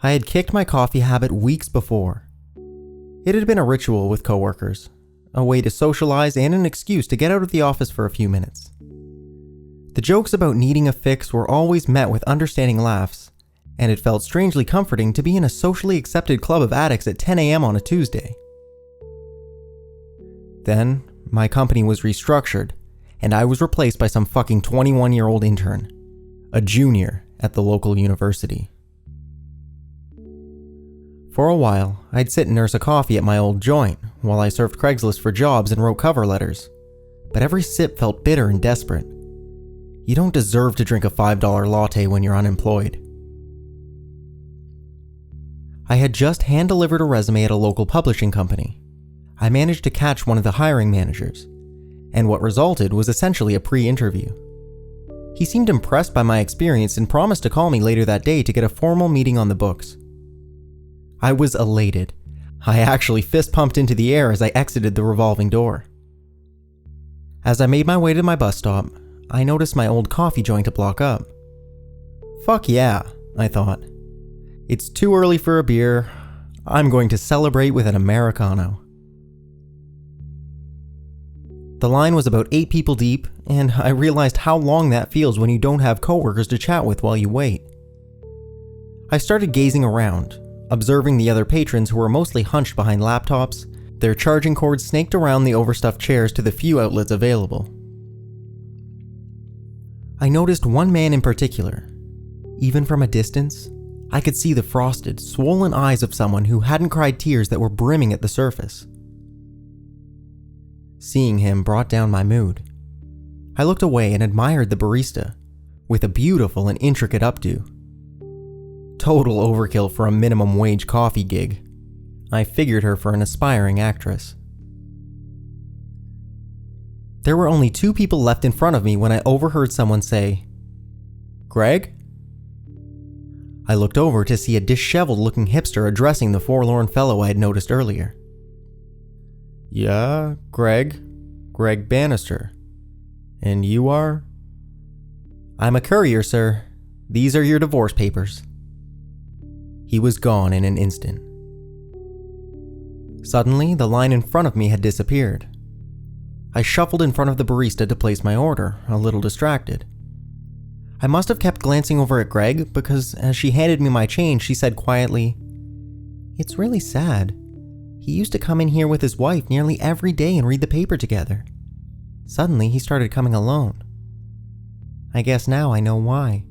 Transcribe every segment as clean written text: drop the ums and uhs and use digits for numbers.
I had kicked my coffee habit weeks before. It had been a ritual with coworkers, a way to socialize and an excuse to get out of the office for a few minutes. The jokes about needing a fix were always met with understanding laughs, and it felt strangely comforting to be in a socially accepted club of addicts at 10 a.m. on a Tuesday. Then, my company was restructured, and I was replaced by some fucking 21-year-old intern, a junior at the local university. For a while, I'd sit and nurse a coffee at my old joint while I surfed Craigslist for jobs and wrote cover letters, but every sip felt bitter and desperate. You don't deserve to drink a $5 latte when you're unemployed. I had just hand-delivered a resume at a local publishing company. I managed to catch one of the hiring managers, and what resulted was essentially a pre-interview. He seemed impressed by my experience and promised to call me later that day to get a formal meeting on the books. I was elated. I actually fist-pumped into the air as I exited the revolving door. As I made my way to my bus stop, I noticed my old coffee joint to block up. Fuck yeah, I thought. It's too early for a beer. I'm going to celebrate with an Americano. The line was about 8 people deep, and I realized how long that feels when you don't have coworkers to chat with while you wait. I started gazing around, observing the other patrons who were mostly hunched behind laptops, their charging cords snaked around the overstuffed chairs to the few outlets available. I noticed one man in particular. Even from a distance, I could see the frosted, swollen eyes of someone who hadn't cried tears that were brimming at the surface. Seeing him brought down my mood. I looked away and admired the barista, with a beautiful and intricate updo. Total overkill for a minimum wage coffee gig. I figured her for an aspiring actress. There were only 2 people left in front of me when I overheard someone say, "Greg?" I looked over to see a disheveled-looking hipster addressing the forlorn fellow I had noticed earlier. "Yeah, Greg Bannister. And you are?" "I'm a courier, sir. These are your divorce papers." He was gone in an instant. Suddenly, the line in front of me had disappeared. I shuffled in front of the barista to place my order, a little distracted. I must have kept glancing over at Greg because as she handed me my change, she said quietly, "It's really sad. He used to come in here with his wife nearly every day and read the paper together. Suddenly, he started coming alone. I guess now I know why."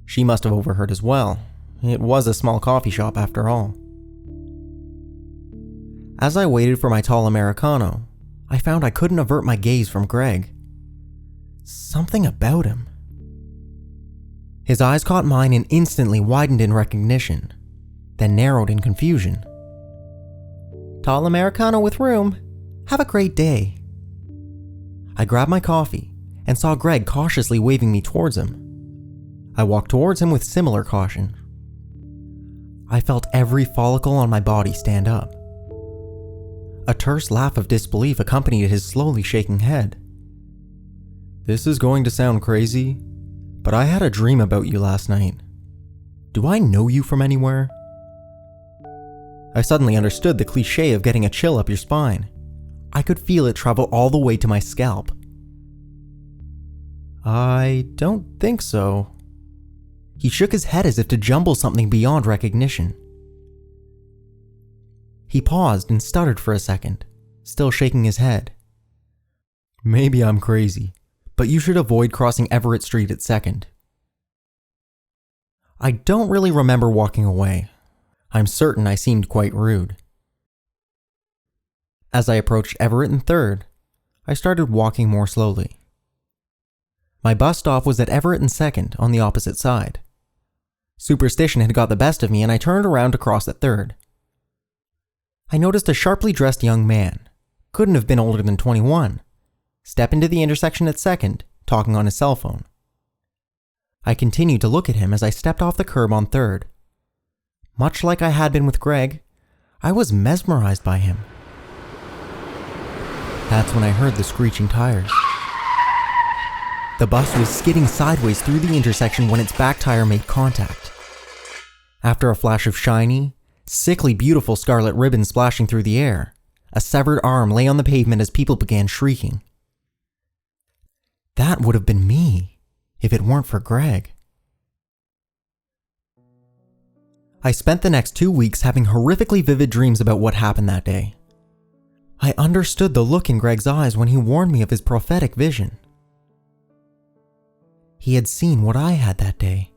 She must have overheard as well. It was a small coffee shop after all. As I waited for my tall Americano, I found I couldn't avert my gaze from Greg. Something about him. His eyes caught mine and instantly widened in recognition, then narrowed in confusion. "Tall Americano with room. Have a great day." I grabbed my coffee and saw Greg cautiously waving me towards him. I walked towards him with similar caution. I felt every follicle on my body stand up. A terse laugh of disbelief accompanied his slowly shaking head. "This is going to sound crazy, but I had a dream about you last night. Do I know you from anywhere?" I suddenly understood the cliche of getting a chill up your spine. I could feel it travel all the way to my scalp. "I don't think so." He shook his head as if to jumble something beyond recognition. He paused and stuttered for a second, still shaking his head. "Maybe I'm crazy, but you should avoid crossing Everett Street at 2nd. I don't really remember walking away. I'm certain I seemed quite rude. As I approached Everett and 3rd, I started walking more slowly. My bus stop was at Everett and 2nd on the opposite side. Superstition had got the best of me and I turned around to cross at 3rd. I noticed a sharply dressed young man, couldn't have been older than 21, step into the intersection at 2nd, talking on his cell phone. I continued to look at him as I stepped off the curb on 3rd. Much like I had been with Greg, I was mesmerized by him. That's when I heard the screeching tires. The bus was skidding sideways through the intersection when its back tire made contact. After a flash of shiny, sickly beautiful scarlet ribbon splashing through the air, a severed arm lay on the pavement as people began shrieking. That would have been me, if it weren't for Greg. I spent the next 2 weeks having horrifically vivid dreams about what happened that day. I understood the look in Greg's eyes when he warned me of his prophetic vision. He had seen what I had that day.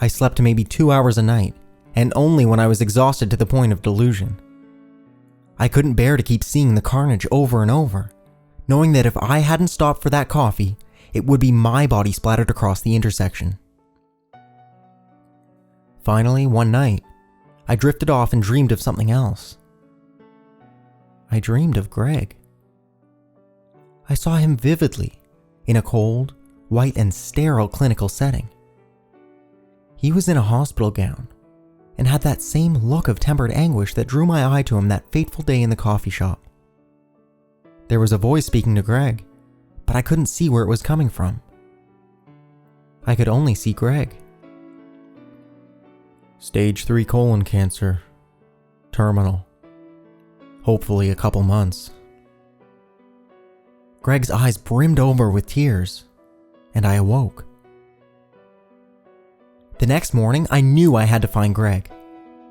I slept maybe 2 hours a night, and only when I was exhausted to the point of delusion. I couldn't bear to keep seeing the carnage over and over, knowing that if I hadn't stopped for that coffee, it would be my body splattered across the intersection. Finally, one night, I drifted off and dreamed of something else. I dreamed of Greg. I saw him vividly, in a cold, white and sterile clinical setting. He was in a hospital gown, and had that same look of tempered anguish that drew my eye to him that fateful day in the coffee shop. There was a voice speaking to Greg, but I couldn't see where it was coming from. I could only see Greg. Stage 3 colon cancer. Terminal. Hopefully a couple months. Greg's eyes brimmed over with tears, and I awoke. The next morning, I knew I had to find Greg.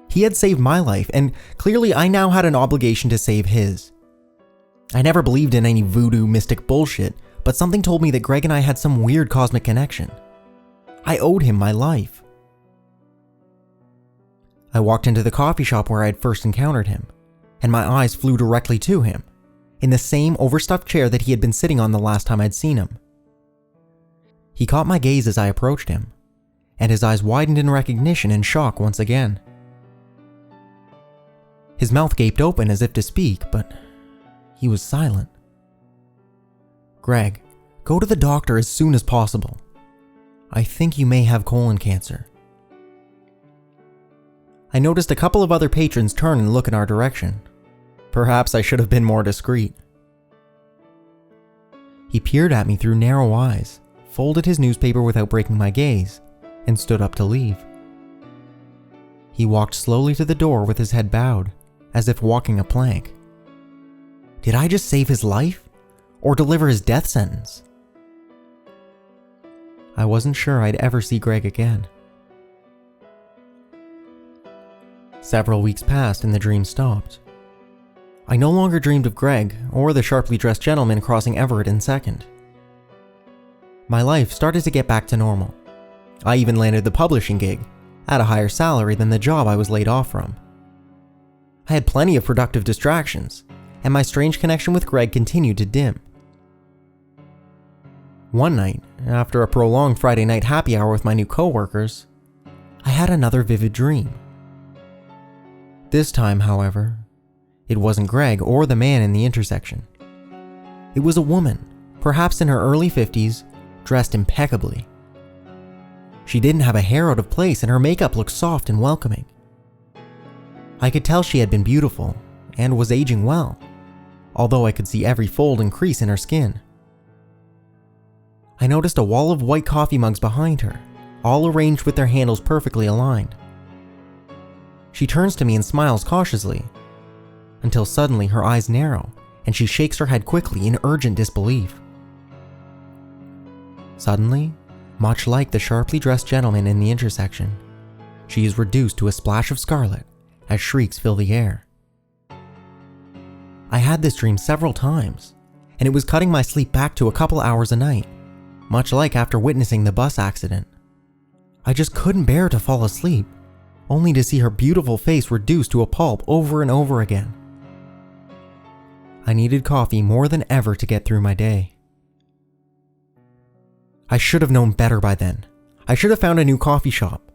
He had saved my life, and clearly I now had an obligation to save his. I never believed in any voodoo mystic bullshit, but something told me that Greg and I had some weird cosmic connection. I owed him my life. I walked into the coffee shop where I had first encountered him, and my eyes flew directly to him, in the same overstuffed chair that he had been sitting on the last time I'd seen him. He caught my gaze as I approached him, and his eyes widened in recognition and shock once again. His mouth gaped open as if to speak, but he was silent. "Greg, go to the doctor as soon as possible. I think you may have colon cancer." I noticed a couple of other patrons turn and look in our direction. Perhaps I should have been more discreet. He peered at me through narrow eyes, folded his newspaper without breaking my gaze, and stood up to leave. He walked slowly to the door with his head bowed, as if walking a plank. Did I just save his life, or deliver his death sentence? I wasn't sure I'd ever see Greg again. Several weeks passed and the dream stopped. I no longer dreamed of Greg or the sharply dressed gentleman crossing Everett in second. My life started to get back to normal. I even landed the publishing gig, at a higher salary than the job I was laid off from. I had plenty of productive distractions, and my strange connection with Greg continued to dim. One night, after a prolonged Friday night happy hour with my new coworkers, I had another vivid dream. This time, however, it wasn't Greg or the man in the intersection. It was a woman, perhaps in her early 50s, dressed impeccably. She didn't have a hair out of place and her makeup looked soft and welcoming. I could tell she had been beautiful and was aging well, although I could see every fold and crease in her skin. I noticed a wall of white coffee mugs behind her, all arranged with their handles perfectly aligned. She turns to me and smiles cautiously, until suddenly her eyes narrow and she shakes her head quickly in urgent disbelief. Suddenly, much like the sharply dressed gentleman in the intersection, she is reduced to a splash of scarlet as shrieks fill the air. I had this dream several times, and it was cutting my sleep back to a couple hours a night, much like after witnessing the bus accident. I just couldn't bear to fall asleep, only to see her beautiful face reduced to a pulp over and over again. I needed coffee more than ever to get through my day. I should have known better by then. I should have found a new coffee shop.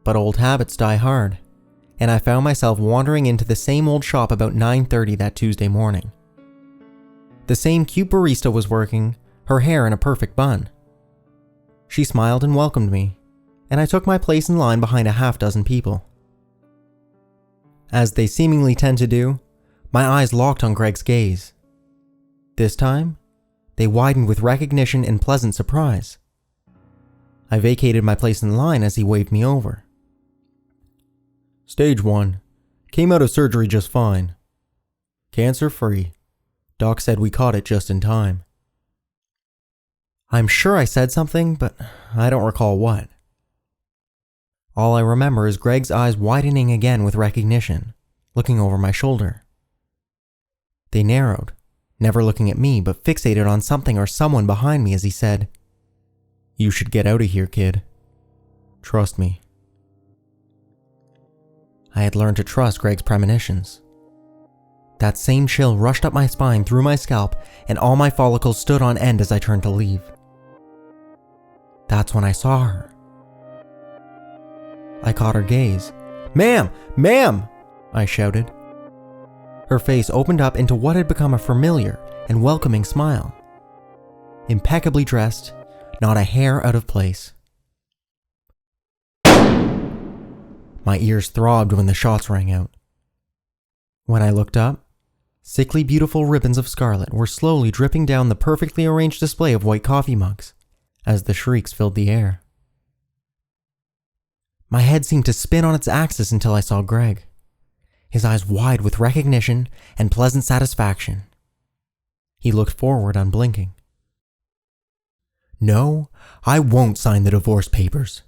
But old habits die hard, and I found myself wandering into the same old shop about 9:30 that Tuesday morning. The same cute barista was working, her hair in a perfect bun. She smiled and welcomed me, and I took my place in line behind a half-dozen people. As they seemingly tend to do, my eyes locked on Greg's gaze. This time, they widened with recognition and pleasant surprise. I vacated my place in line as he waved me over. Stage 1. Came out of surgery just fine. Cancer-free. Doc said we caught it just in time. I'm sure I said something, but I don't recall what. All I remember is Greg's eyes widening again with recognition, looking over my shoulder. They narrowed, never looking at me but fixated on something or someone behind me as he said, "You should get out of here, kid. Trust me." I had learned to trust Greg's premonitions. That same chill rushed up my spine through my scalp and all my follicles stood on end as I turned to leave. That's when I saw her. I caught her gaze. "Ma'am! Ma'am!" I shouted. Her face opened up into what had become a familiar and welcoming smile. Impeccably dressed, not a hair out of place. My ears throbbed when the shots rang out. When I looked up, sickly beautiful ribbons of scarlet were slowly dripping down the perfectly arranged display of white coffee mugs as the shrieks filled the air. My head seemed to spin on its axis until I saw Greg, his eyes wide with recognition and pleasant satisfaction. He looked forward unblinking. "No, I won't sign the divorce papers,"